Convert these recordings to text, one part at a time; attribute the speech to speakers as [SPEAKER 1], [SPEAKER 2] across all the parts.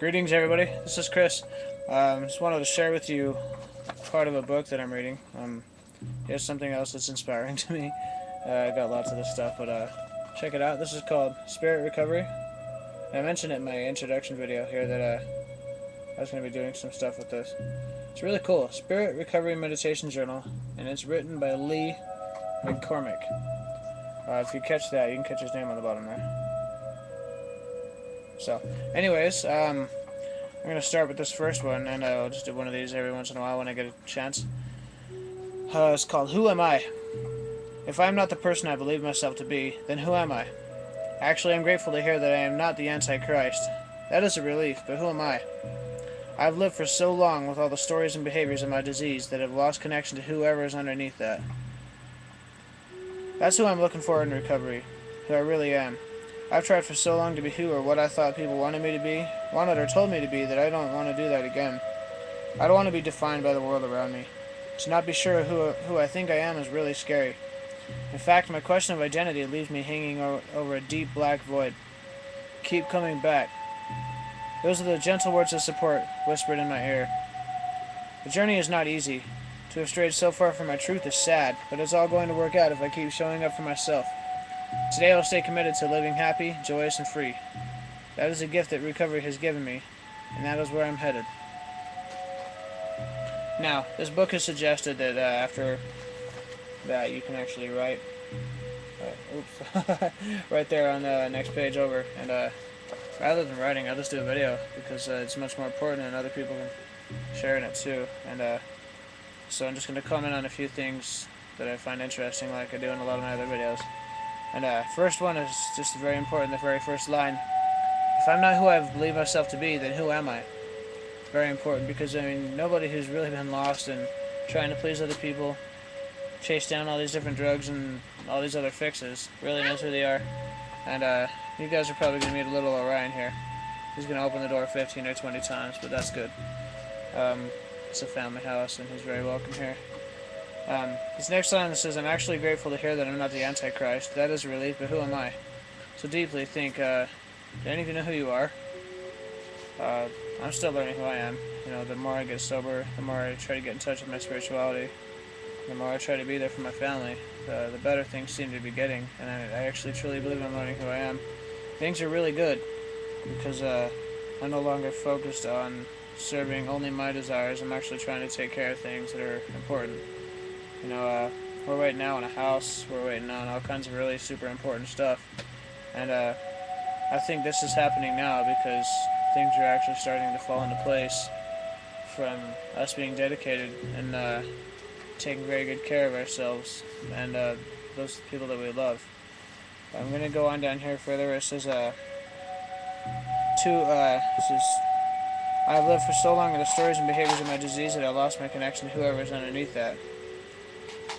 [SPEAKER 1] Greetings, everybody. This is Chris. Just wanted to share with you part of a book that I'm reading. Here's something else that's inspiring to me. I got lots of this stuff, but check it out. This is called Spirit Recovery. I mentioned it in my introduction video here that I was going to be doing some stuff with this. It's really cool. Spirit Recovery Meditation Journal, and it's written by Lee McCormick. If you catch that, you can catch his name on the bottom there. So, anyways, I'm going to start with this first one, and I'll just do one of these every once in a while when I get a chance. It's called Who Am I? If I am not the person I believe myself to be, then who am I? Actually, I'm grateful to hear that I am not the Antichrist. That is a relief, but who am I? I have lived for so long with all the stories and behaviors of my disease that I've lost connection to whoever is underneath that. That's who I'm looking for in recovery, who I really am. I've tried for so long to be who or what I thought people wanted me to be, wanted or told me to be, that I don't want to do that again. I don't want to be defined by the world around me. To not be sure who I think I am is really scary. In fact, my question of identity leaves me hanging over a deep black void. Keep coming back. Those are the gentle words of support whispered in my ear. The journey is not easy. To have strayed so far from my truth is sad, but it's all going to work out if I keep showing up for myself. Today I will stay committed to living happy, joyous, and free. That is a gift that recovery has given me, and that is where I'm headed. Now, this book has suggested that after that you can actually write, right there on the next page over, and rather than writing, I'll just do a video, because it's much more important and other people can share in it too. And so I'm just going to comment on a few things that I find interesting, like I do in a lot of my other videos. And first one is just very important, the very first line. If I'm not who I believe myself to be, then who am I? Very important, because I mean, nobody who's really been lost and trying to please other people, chase down all these different drugs and all these other fixes, really knows who they are. And you guys are probably going to meet a little Orion here. He's going to open the door 15 or 20 times, but that's good. It's a family house, and he's very welcome here. This next line says, I'm actually grateful to hear that I'm not the Antichrist. That is a relief, but who am I? So deeply think, do any of you know who you are? I'm still learning who I am. You know, the more I get sober, the more I try to get in touch with my spirituality, the more I try to be there for my family, the better things seem to be getting, and I actually truly believe I'm learning who I am. Things are really good, because I'm no longer focused on serving only my desires. I'm actually trying to take care of things that are important. You know, we're waiting now on a house, we're waiting on all kinds of really super important stuff, and I think this is happening now because things are actually starting to fall into place from us being dedicated and taking very good care of ourselves and those people that we love. I'm going to go on down here further. It says, I have lived for so long in the stories and behaviors of my disease that I lost my connection to whoever is underneath that.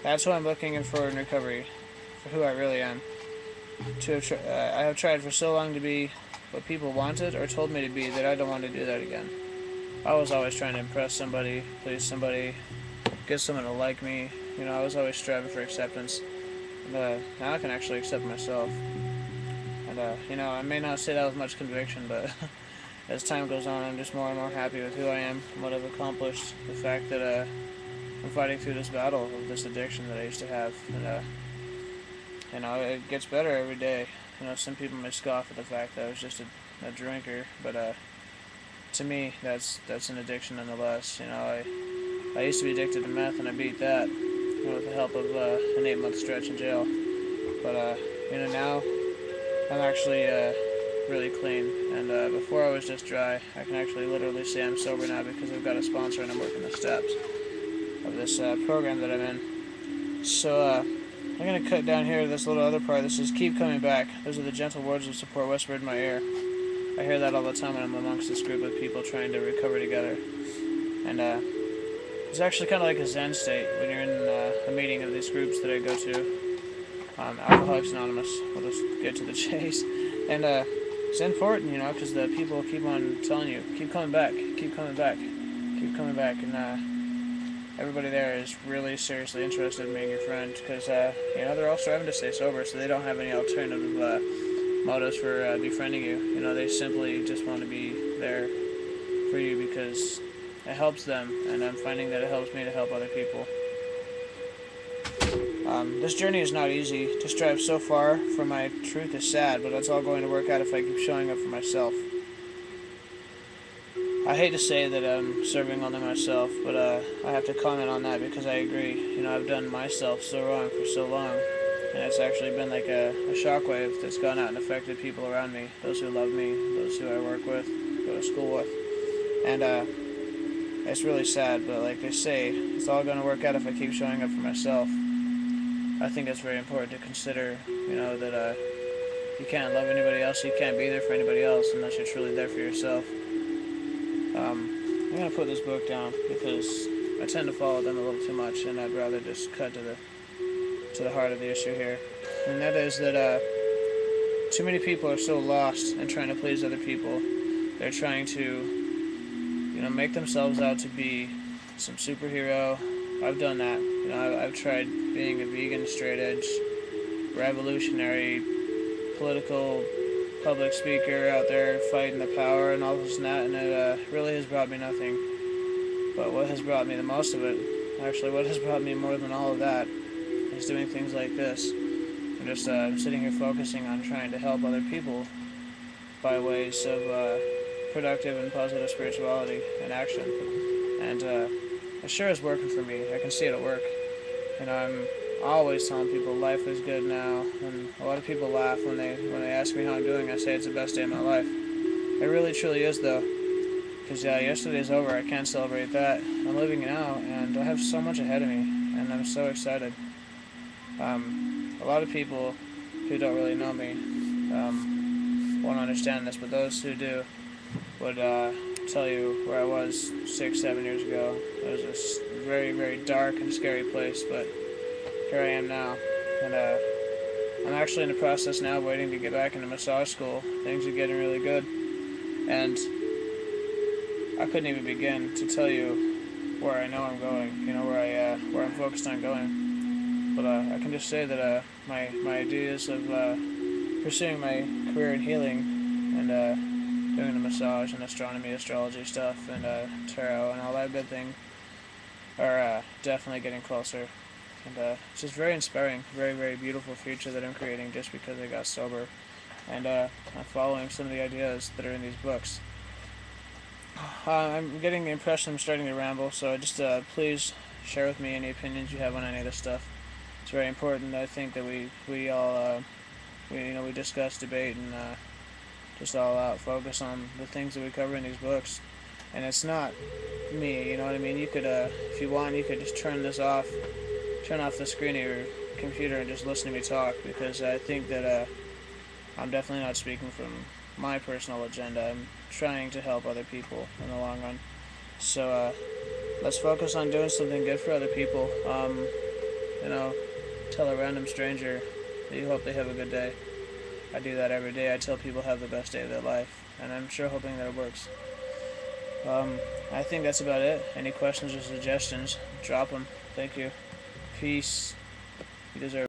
[SPEAKER 1] That's what I'm looking for in recovery, for who I really am. I have tried for so long to be what people wanted or told me to be that I don't want to do that again. I was always trying to impress somebody, please somebody, get someone to like me. You know, I was always striving for acceptance. And now I can actually accept myself. And you know, I may not say that with much conviction, but as time goes on, I'm just more and more happy with who I am and what I've accomplished. The fact that I'm fighting through this battle of this addiction that I used to have, and you know, it gets better every day. You know, some people may scoff at the fact that I was just a drinker, but to me, that's an addiction nonetheless. You know, I used to be addicted to meth, and I beat that, you know, with the help of an 8-month stretch in jail. But you know, now I'm actually really clean, and before I was just dry. I can actually literally say I'm sober now because I've got a sponsor and I'm working the steps of this program that I'm in. So I'm going to cut down here to this little other part. This is keep coming back. Those are the gentle words of support whispered in my ear. I hear that all the time when I'm amongst this group of people trying to recover together. And it's actually kind of like a Zen state when you're in a meeting of these groups that I go to. Alcoholics Anonymous. We'll just get to the chase. And it's important, you know, because the people keep on telling you, keep coming back, keep coming back, keep coming back. And everybody there is really seriously interested in being your friend because, you know, they're all striving to stay sober, so they don't have any alternative motives for befriending you. You know, they simply just want to be there for you because it helps them, and I'm finding that it helps me to help other people. This journey is not easy. To strive so far from my truth is sad, but that's all going to work out if I keep showing up for myself. I hate to say that I'm serving only myself, but I have to comment on that because I agree. I've done myself so wrong for so long, and it's actually been like a shockwave that's gone out and affected people around me, those who love me, those who I work with, go to school with, and it's really sad, but like they say, it's all going to work out if I keep showing up for myself. I think it's very important to consider, that you can't love anybody else, you can't be there for anybody else unless you're truly there for yourself. I'm going to put this book down because I tend to follow them a little too much, and I'd rather just cut to the heart of the issue here. And that is that too many people are so lost in trying to please other people. They're trying to make themselves out to be some superhero. I've done that. I've tried being a vegan, straight edge, revolutionary, political, public speaker out there fighting the power and all this and that, and it really has brought me nothing. But what has brought me the most of it, actually what has brought me more than all of that, is doing things like this. I'm just sitting here focusing on trying to help other people by ways of productive and positive spirituality and action. And it sure is working for me. I can see it at work. I'm always telling people life is good now, and a lot of people laugh when they ask me how I'm doing. I say it's the best day of my life. It really truly is though, because yesterday's over. I can't celebrate that. I'm living now, and I have so much ahead of me, and I'm so excited. A lot of people who don't really know me won't understand this, but those who do would tell you where I was 6-7 years ago. It was a very, very dark and scary place, but here I am now, and I'm actually in the process now of waiting to get back into massage school. Things are getting really good, and I couldn't even begin to tell you where I know I'm going, where I'm focused on going. But I can just say that my ideas of pursuing my career in healing and doing the massage and astronomy, astrology stuff, and tarot and all that good thing are definitely getting closer. And it's just very inspiring, very, very beautiful future that I'm creating just because I got sober. And I'm following some of the ideas that are in these books. I'm getting the impression I'm starting to ramble, so just please share with me any opinions you have on any of this stuff. It's very important, I think, that we all we discuss, debate, and just all out focus on the things that we cover in these books. And it's not me, you know what I mean? You could, if you want, you could just turn off the screen of your computer and just listen to me talk, because I think that I'm definitely not speaking from my personal agenda. I'm trying to help other people in the long run. So let's focus on doing something good for other people. Tell a random stranger that you hope they have a good day. I do that every day. I tell people have the best day of their life, and I'm sure hoping that it works. I think that's about it. Any questions or suggestions, drop them. Thank you. Peace. You deserve